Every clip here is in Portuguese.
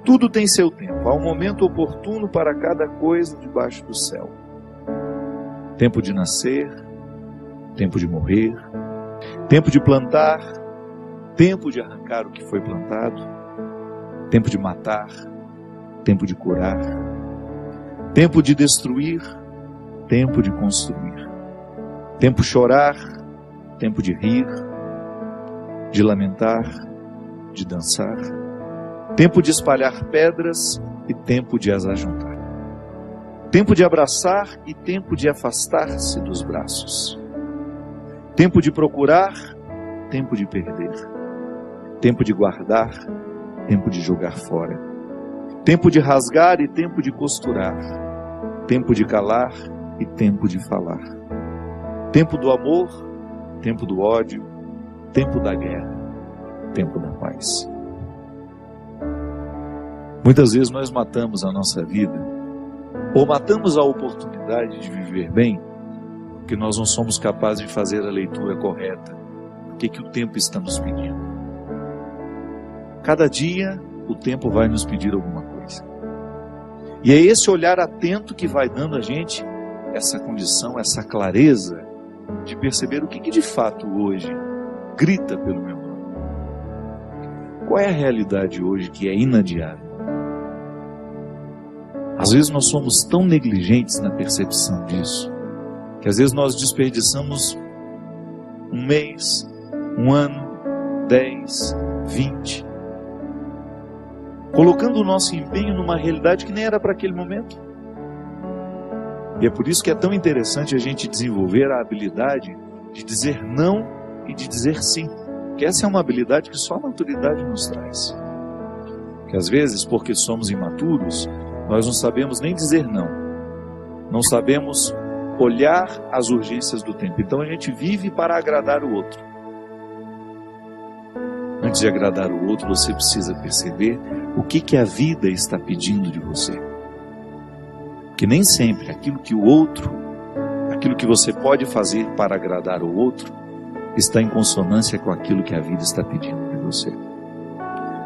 Tudo tem seu tempo. Há um momento oportuno para cada coisa debaixo do céu. Tempo de nascer, tempo de morrer, tempo de plantar, tempo de arrancar o que foi plantado, tempo de matar, tempo de curar, tempo de destruir, tempo de construir, tempo de chorar, tempo de rir, de lamentar, de dançar, tempo de espalhar pedras e tempo de as ajuntar, tempo de abraçar e tempo de afastar-se dos braços, tempo de procurar, tempo de perder, tempo de guardar, tempo de jogar fora, tempo de rasgar e tempo de costurar, tempo de calar e tempo de falar, tempo do amor, tempo do ódio, tempo da guerra, tempo da paz. Muitas vezes nós matamos a nossa vida, ou matamos a oportunidade de viver bem, porque nós não somos capazes de fazer a leitura correta. O que o tempo está nos pedindo? Cada dia o tempo vai nos pedir alguma coisa. E é esse olhar atento que vai dando a gente essa condição, essa clareza de perceber o que de fato hoje grita pelo meu nome. Qual é a realidade hoje que é inadiável? Às vezes nós somos tão negligentes na percepção disso, que às vezes nós desperdiçamos um mês, um ano, 10, 20, colocando o nosso empenho numa realidade que nem era para aquele momento. E é por isso que é tão interessante a gente desenvolver a habilidade de dizer não e de dizer sim. Que essa é uma habilidade que só a maturidade nos traz. Que às vezes, porque somos imaturos, nós não sabemos nem dizer não. Não sabemos olhar as urgências do tempo. Então a gente vive para agradar o outro. Antes de agradar o outro, você precisa perceber o que a vida está pedindo de você. Que nem sempre aquilo que o outro, aquilo que você pode fazer para agradar o outro, está em consonância com aquilo que a vida está pedindo de você.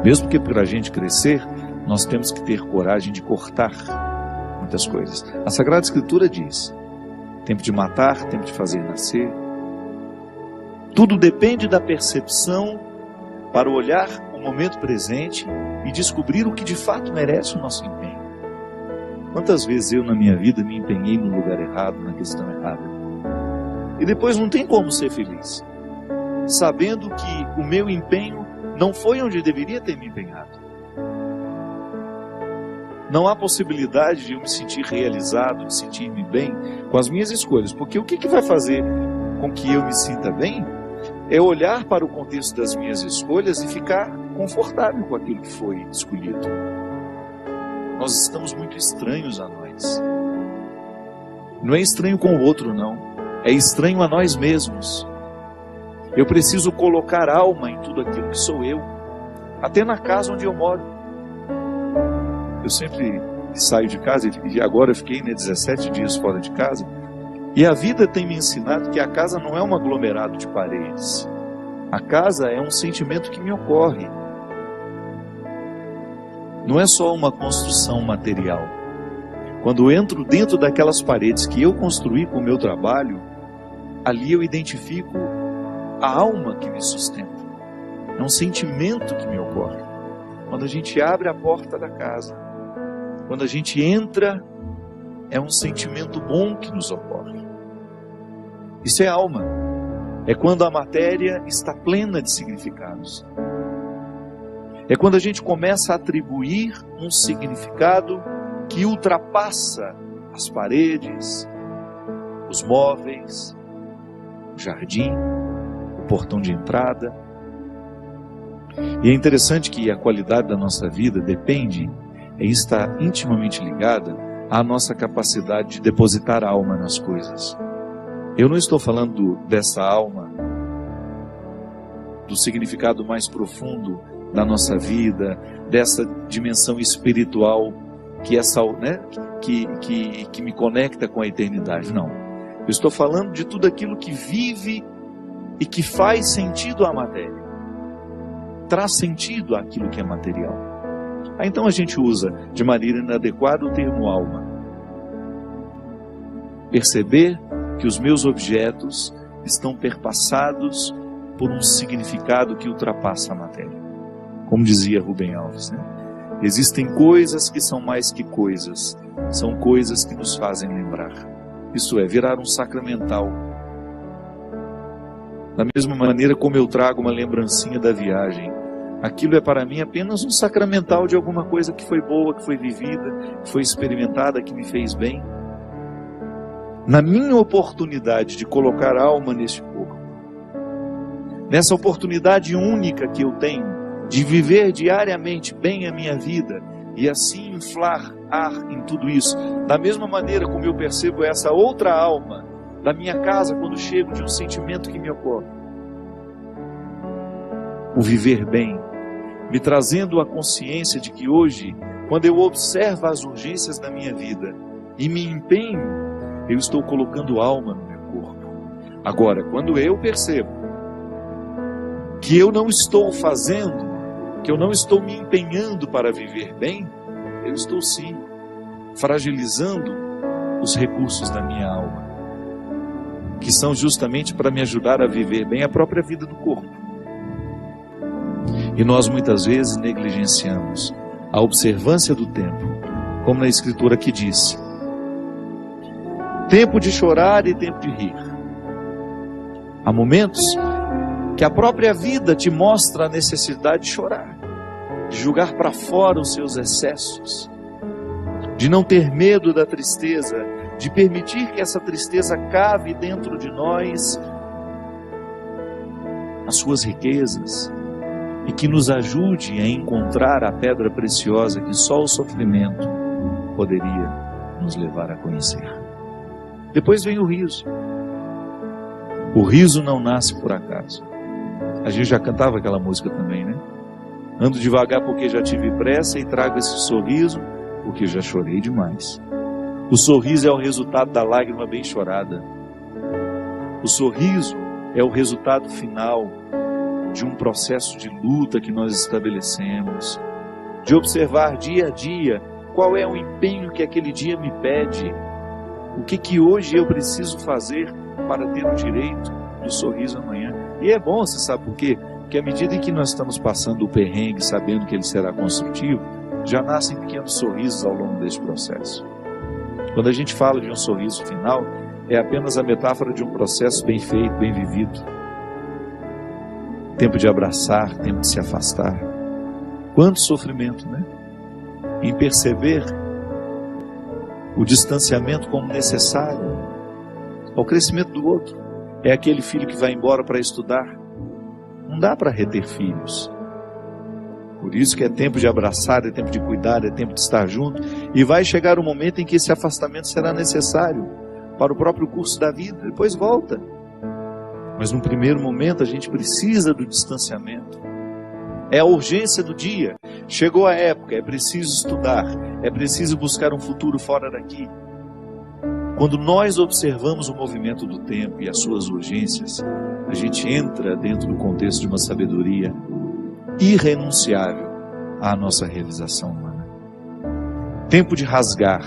Mesmo que para a gente crescer, nós temos que ter coragem de cortar muitas coisas. A Sagrada Escritura diz: tempo de matar, tempo de fazer nascer. Tudo depende da percepção para olhar o momento presente e descobrir o que de fato merece o nosso empenho. Quantas vezes eu na minha vida me empenhei no lugar errado, na questão errada, e depois não tem como ser feliz, sabendo que o meu empenho não foi onde deveria ter me empenhado. Não há possibilidade de eu me sentir realizado, de sentir-me bem com as minhas escolhas, porque o que vai fazer com que eu me sinta bem é olhar para o contexto das minhas escolhas e ficar confortável com aquilo que foi escolhido. Nós estamos muito estranhos a nós. Não é estranho com o outro, não. É estranho a nós mesmos. Eu preciso colocar alma em tudo aquilo que sou eu, até na casa onde eu moro. Eu sempre saio de casa, e agora eu fiquei 17 dias fora de casa, e a vida tem me ensinado que a casa não é um aglomerado de paredes. A casa é um sentimento que me ocorre. Não é só uma construção material. Quando eu entro dentro daquelas paredes que eu construí com o meu trabalho, ali eu identifico a alma que me sustenta. É um sentimento que me ocorre. Quando a gente abre a porta da casa, quando a gente entra, é um sentimento bom que nos ocorre. Isso é alma. É quando a matéria está plena de significados. É quando a gente começa a atribuir um significado que ultrapassa as paredes, os móveis, o jardim, o portão de entrada. E é interessante que a qualidade da nossa vida depende e está intimamente ligada à nossa capacidade de depositar alma nas coisas. Eu não estou falando dessa alma, do significado mais profundo da nossa vida, dessa dimensão espiritual que me conecta com a eternidade. Não. Eu estou falando de tudo aquilo que vive e que faz sentido à matéria. Traz sentido àquilo que é material. Então a gente usa de maneira inadequada o termo alma. Perceber que os meus objetos estão perpassados por um significado que ultrapassa a matéria. Como dizia Rubem Alves, né? Existem coisas que são mais que coisas, são coisas que nos fazem lembrar. Isso é, virar um sacramental. Da mesma maneira como eu trago uma lembrancinha da viagem, aquilo é para mim apenas um sacramental de alguma coisa que foi boa, que foi vivida, que foi experimentada, que me fez bem. Na minha oportunidade de colocar alma neste corpo, nessa oportunidade única que eu tenho de viver diariamente bem a minha vida e assim inflar ar em tudo isso, da mesma maneira como eu percebo essa outra alma da minha casa quando chego de um sentimento que me ocorre. O viver bem, me trazendo a consciência de que hoje, quando eu observo as urgências da minha vida e me empenho, eu estou colocando alma no meu corpo. Agora, quando eu percebo que eu não estou fazendo, que eu não estou me empenhando para viver bem, eu estou sim fragilizando os recursos da minha alma, que são justamente para me ajudar a viver bem a própria vida do corpo. E nós muitas vezes negligenciamos a observância do tempo, como na Escritura que diz: tempo de chorar e tempo de rir. Há momentos que a própria vida te mostra a necessidade de chorar, de jogar para fora os seus excessos, de não ter medo da tristeza, de permitir que essa tristeza cave dentro de nós as suas riquezas e que nos ajude a encontrar a pedra preciosa que só o sofrimento poderia nos levar a conhecer. Depois vem o riso. O riso não nasce por acaso. A gente já cantava aquela música também, né? Ando devagar porque já tive pressa e trago esse sorriso porque já chorei demais. O sorriso é o resultado da lágrima bem chorada. O sorriso é o resultado final de um processo de luta que nós estabelecemos, de observar dia a dia qual é o empenho que aquele dia me pede, o que hoje eu preciso fazer para ter o direito do sorriso amanhã. E é bom, você sabe por quê? Porque à medida em que nós estamos passando o perrengue, sabendo que ele será construtivo, já nascem pequenos sorrisos ao longo deste processo. Quando a gente fala de um sorriso final, é apenas a metáfora de um processo bem feito, bem vivido. Tempo de abraçar, tempo de se afastar. Quanto sofrimento, né? Em perceber o distanciamento como necessário ao crescimento do outro. É aquele filho que vai embora para estudar. Não dá para reter filhos. Por isso que é tempo de abraçar, é tempo de cuidar, é tempo de estar junto. E vai chegar o momento em que esse afastamento será necessário para o próprio curso da vida. Depois volta. Mas no primeiro momento a gente precisa do distanciamento. É a urgência do dia. Chegou a época, é preciso estudar, é preciso buscar um futuro fora daqui. Quando nós observamos o movimento do tempo e as suas urgências, a gente entra dentro do contexto de uma sabedoria irrenunciável à nossa realização humana. Tempo de rasgar,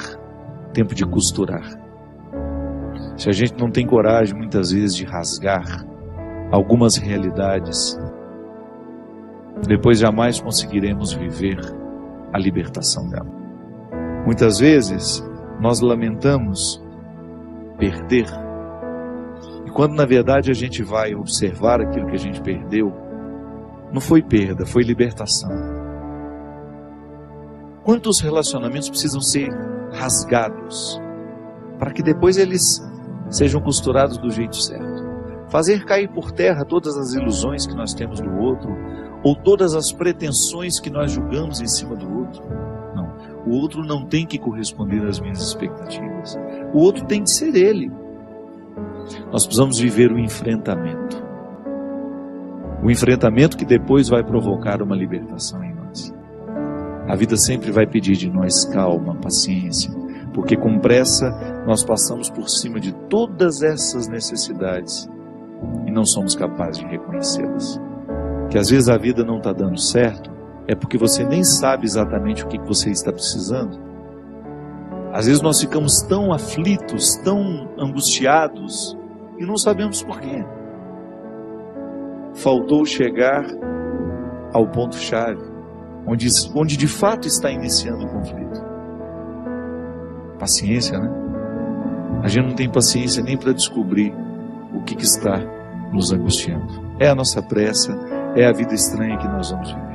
tempo de costurar. Se a gente não tem coragem muitas vezes de rasgar algumas realidades, depois jamais conseguiremos viver a libertação dela. Muitas vezes nós lamentamos perder, e quando na verdade a gente vai observar aquilo que a gente perdeu, não foi perda, foi libertação. Quantos relacionamentos precisam ser rasgados para que depois eles sejam costurados do jeito certo? Fazer cair por terra todas as ilusões que nós temos do outro, ou todas as pretensões que nós julgamos em cima do outro. Não, o outro não tem que corresponder às minhas expectativas. O outro tem que ser ele. Nós precisamos viver o enfrentamento. O enfrentamento que depois vai provocar uma libertação em nós. A vida sempre vai pedir de nós calma, paciência, porque com pressa nós passamos por cima de todas essas necessidades e não somos capazes de reconhecê-las. Que às vezes a vida não está dando certo é porque você nem sabe exatamente o que você está precisando. Às vezes nós ficamos tão aflitos, tão angustiados, e não sabemos por quê. Faltou chegar ao ponto-chave, onde de fato está iniciando o conflito. Paciência, né? A gente não tem paciência nem para descobrir o que está nos angustiando. É a nossa pressa, é a vida estranha que nós vamos viver.